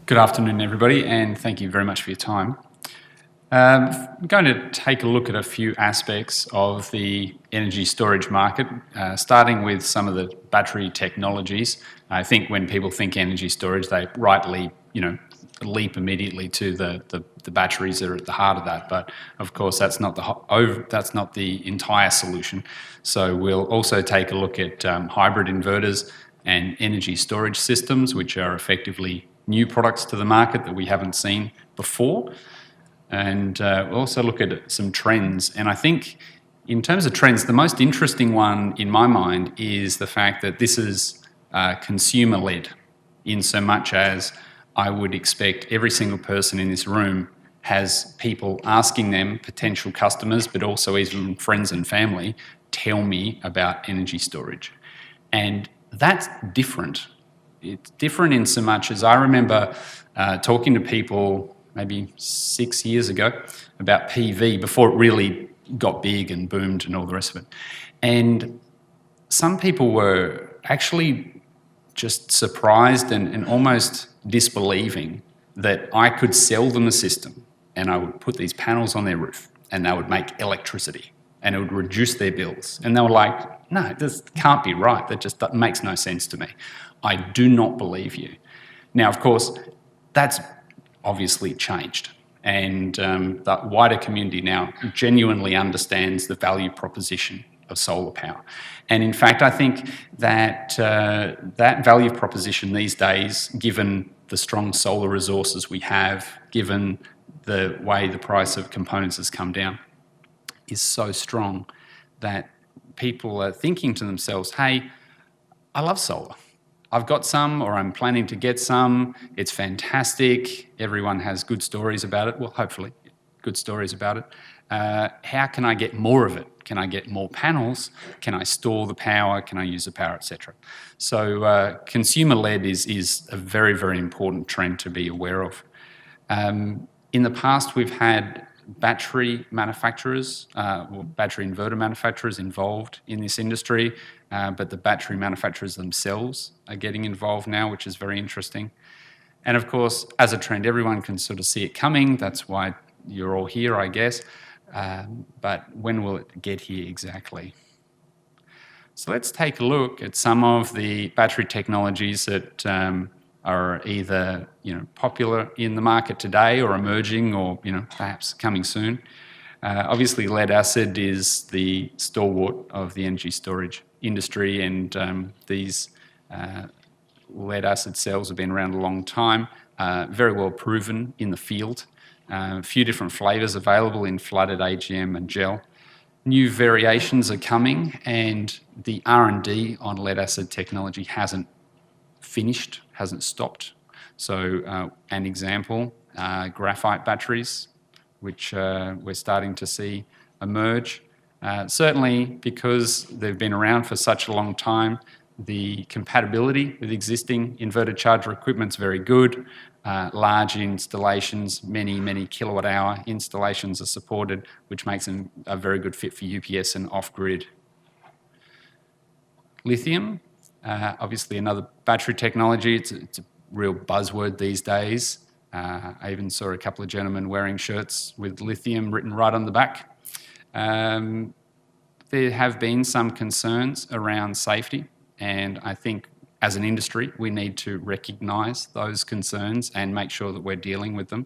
Good afternoon, everybody, and thank you very much for your time. I'm going to take a look at a few aspects of the energy storage market, starting with some of the battery technologies. I think when people think energy storage, they rightly, leap immediately to the batteries that are at the heart of that. But of course, that's not the entire solution. So we'll also take a look at hybrid inverters and energy storage systems, which are effectively new products to the market that we haven't seen before. And we'll also look at some trends. And I think in terms of trends, the most interesting one in my mind is the fact that this is consumer-led, in so much as I would expect every single person in this room has people asking them, potential customers, but also even friends and family, tell me about energy storage. And that's different. It's different in so much as I remember talking to people maybe 6 years ago about PV before it really got big and boomed and all the rest of it. And some people were actually just surprised and almost disbelieving that I could sell them a system and I would put these panels on their roof and they would make electricity and it would reduce their bills. And they were like, no, this can't be right. That makes no sense to me. I do not believe you. Now, of course, that's obviously changed. And the wider community now genuinely understands the value proposition of solar power. And in fact, I think that that value proposition these days, given the strong solar resources we have, given the way the price of components has come down, is so strong that people are thinking to themselves, hey, I love solar. I've got some, or I'm planning to get some. It's fantastic. Everyone has good stories about it. Well, hopefully, good stories about it. How can I get more of it? Can I get more panels? Can I store the power? Can I use the power, etc.? So consumer-led is a very, very important trend to be aware of. In the past, we've had battery manufacturers, or battery inverter manufacturers involved in this industry, but the battery manufacturers themselves are getting involved now, which is very interesting. And of course, as a trend, everyone can sort of see it coming. That's why you're all here, I guess. But when will it get here exactly? So let's take a look at some of the battery technologies that are either popular in the market today or emerging or perhaps coming soon. Obviously, lead acid is the stalwart of the energy storage industry, and these lead acid cells have been around a long time, very well proven in the field. A few different flavours available in flooded, AGM and gel. New variations are coming, and the R&D on lead acid technology hasn't finished, hasn't stopped. So an example, graphite batteries, which we're starting to see emerge. Certainly because they've been around for such a long time, the compatibility with existing inverter charger equipment is very good. Large installations, many kilowatt hour installations are supported, which makes them a very good fit for UPS and off-grid. Lithium, obviously another battery technology. It's a real buzzword these days. I even saw a couple of gentlemen wearing shirts with lithium written right on the back. There have been some concerns around safety, and I think as an industry we need to recognise those concerns and make sure that we're dealing with them.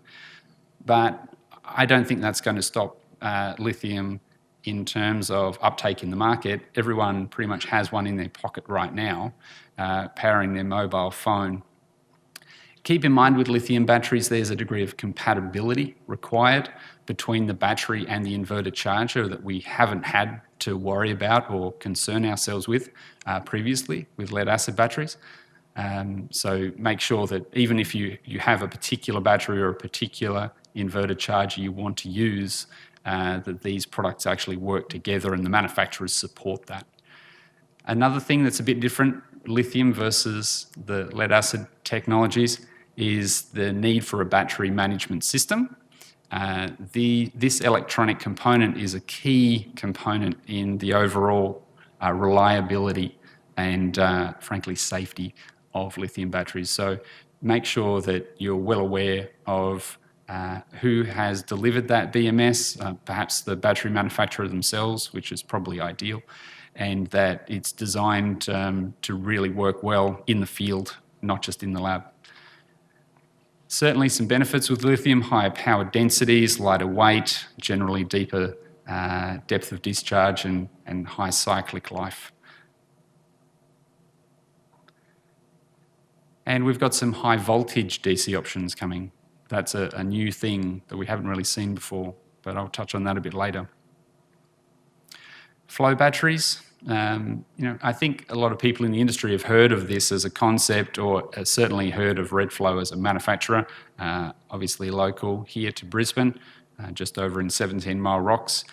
But I don't think that's going to stop lithium in terms of uptake in the market. Everyone pretty much has one in their pocket right now, powering their mobile phone. Keep in mind with lithium batteries, there's a degree of compatibility required between the battery and the inverter charger that we haven't had to worry about or concern ourselves with previously with lead acid batteries. So make sure that even if you have a particular battery or a particular inverter charger you want to use, that these products actually work together and the manufacturers support that. Another thing that's a bit different, lithium versus the lead acid technologies, is the need for a battery management system. This electronic component is a key component in the overall reliability and, frankly, safety of lithium batteries. So make sure that you're well aware of who has delivered that BMS, perhaps the battery manufacturer themselves, which is probably ideal, and that it's designed to really work well in the field, not just in the lab. Certainly some benefits with lithium: higher power densities, lighter weight, generally deeper depth of discharge, and high cyclic life. And we've got some high voltage DC options coming. That's a new thing that we haven't really seen before, but I'll touch on that a bit later. Flow batteries. I think a lot of people in the industry have heard of this as a concept, or certainly heard of Redflow as a manufacturer, obviously local here to Brisbane, just over in 17 Mile Rocks.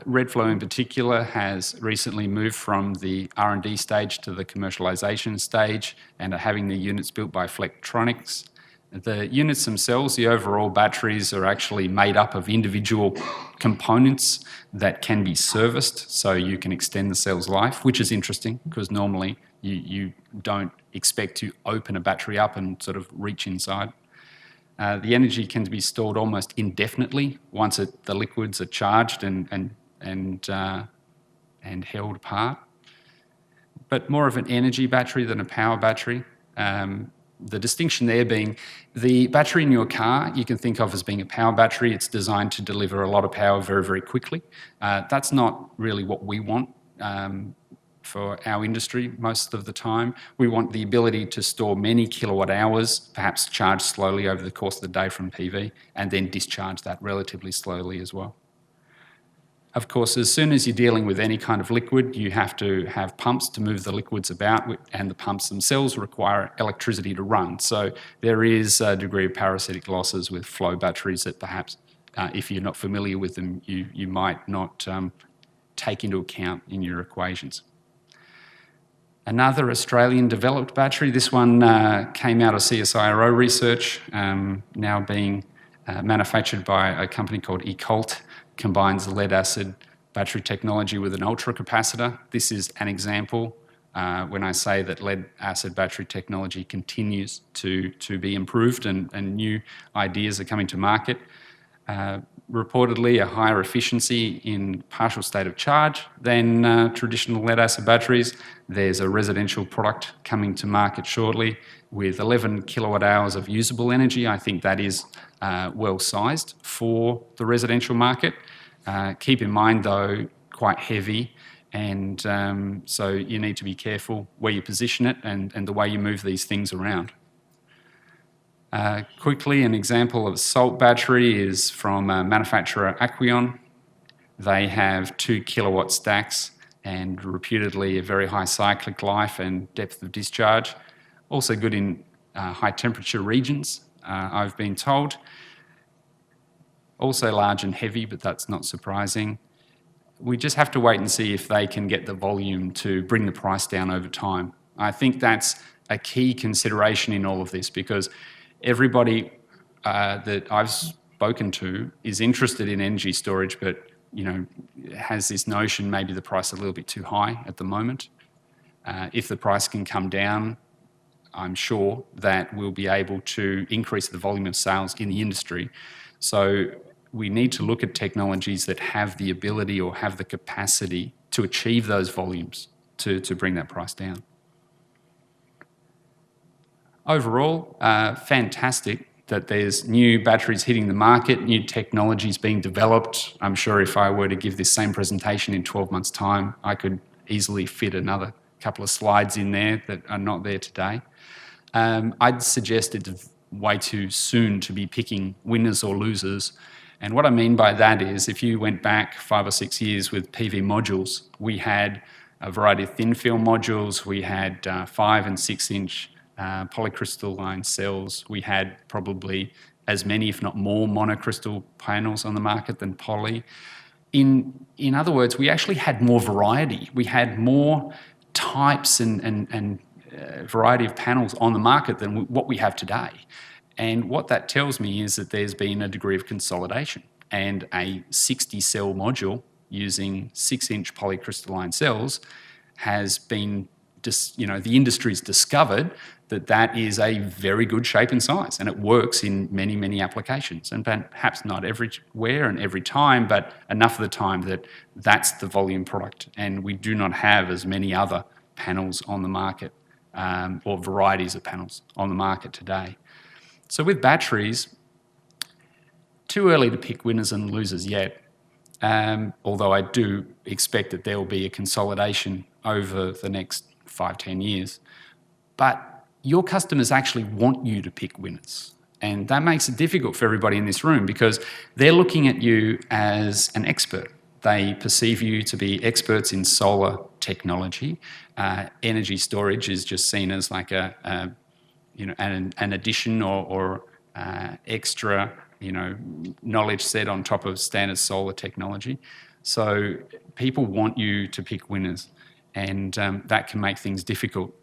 Redflow in particular has recently moved from the R&D stage to the commercialisation stage and are having the units built by Flectronics. The units themselves, the overall batteries, are actually made up of individual components that can be serviced, so you can extend the cell's life, which is interesting because normally you don't expect to open a battery up and sort of reach inside. The energy can be stored almost indefinitely once the liquids are charged and held apart. But more of an energy battery than a power battery. The distinction there being the battery in your car you can think of as being a power battery. It's designed to deliver a lot of power very, very quickly. That's not really what we want for our industry most of the time. We want the ability to store many kilowatt hours, perhaps charge slowly over the course of the day from PV, and then discharge that relatively slowly as well. Of course, as soon as you're dealing with any kind of liquid, you have to have pumps to move the liquids about, and the pumps themselves require electricity to run. So there is a degree of parasitic losses with flow batteries that perhaps, if you're not familiar with them, you might not take into account in your equations. Another Australian developed battery, this one came out of CSIRO research, now being manufactured by a company called eColt. Combines lead-acid battery technology with an ultracapacitor. This is an example when I say that lead-acid battery technology continues to be improved and new ideas are coming to market. Reportedly a higher efficiency in partial state of charge than traditional lead-acid batteries. There's a residential product coming to market shortly with 11 kilowatt hours of usable energy. I think that is well sized for the residential market. Keep in mind though, quite heavy, and so you need to be careful where you position it and the way you move these things around. Quickly, an example of a salt battery is from manufacturer Aquion. They have 2 kilowatt stacks and reputedly a very high cyclic life and depth of discharge. Also good in high temperature regions, I've been told. Also large and heavy, but that's not surprising. We just have to wait and see if they can get the volume to bring the price down over time. I think that's a key consideration in all of this, because everybody that I've spoken to is interested in energy storage, but has this notion maybe the price is a little bit too high at the moment. If the price can come down, I'm sure that we'll be able to increase the volume of sales in the industry. So we need to look at technologies that have the ability or have the capacity to achieve those volumes to bring that price down. Overall, fantastic that there's new batteries hitting the market, new technologies being developed. I'm sure if I were to give this same presentation in 12 months' time, I could easily fit another couple of slides in there that are not there today. I'd suggest it's way too soon to be picking winners or losers. And what I mean by that is, if you went back 5 or 6 years with PV modules, we had a variety of thin film modules, we had 5 and 6 inch polycrystalline cells. We had probably as many, if not more, monocrystal panels on the market than poly. In other words, we actually had more variety. We had more types and variety of panels on the market than what we have today. And what that tells me is that there's been a degree of consolidation, and a 60 cell module using 6 inch polycrystalline cells has been the industry's discovered that is a very good shape and size, and it works in many, many applications, and perhaps not everywhere and every time, but enough of the time that that's the volume product, and we do not have as many other panels on the market, or varieties of panels on the market today. So with batteries, too early to pick winners and losers yet, although I do expect that there will be a consolidation over the next 5-10 years. But your customers actually want you to pick winners. And that makes it difficult for everybody in this room because they're looking at you as an expert. They perceive you to be experts in solar technology. Energy storage is just seen as like an addition or extra knowledge set on top of standard solar technology. So people want you to pick winners, and that can make things difficult.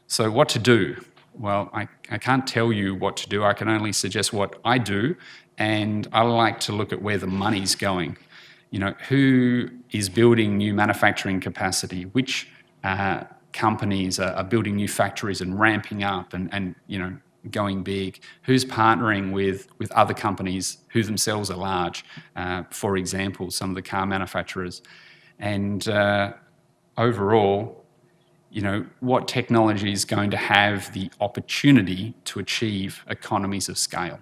So what to do? Well, I can't tell you what to do. I can only suggest what I do, and I like to look at where the money's going. Who is building new manufacturing capacity? Which companies are building new factories and ramping up and going big? Who's partnering with other companies who themselves are large? For example, some of the car manufacturers. And overall, what technology is going to have the opportunity to achieve economies of scale?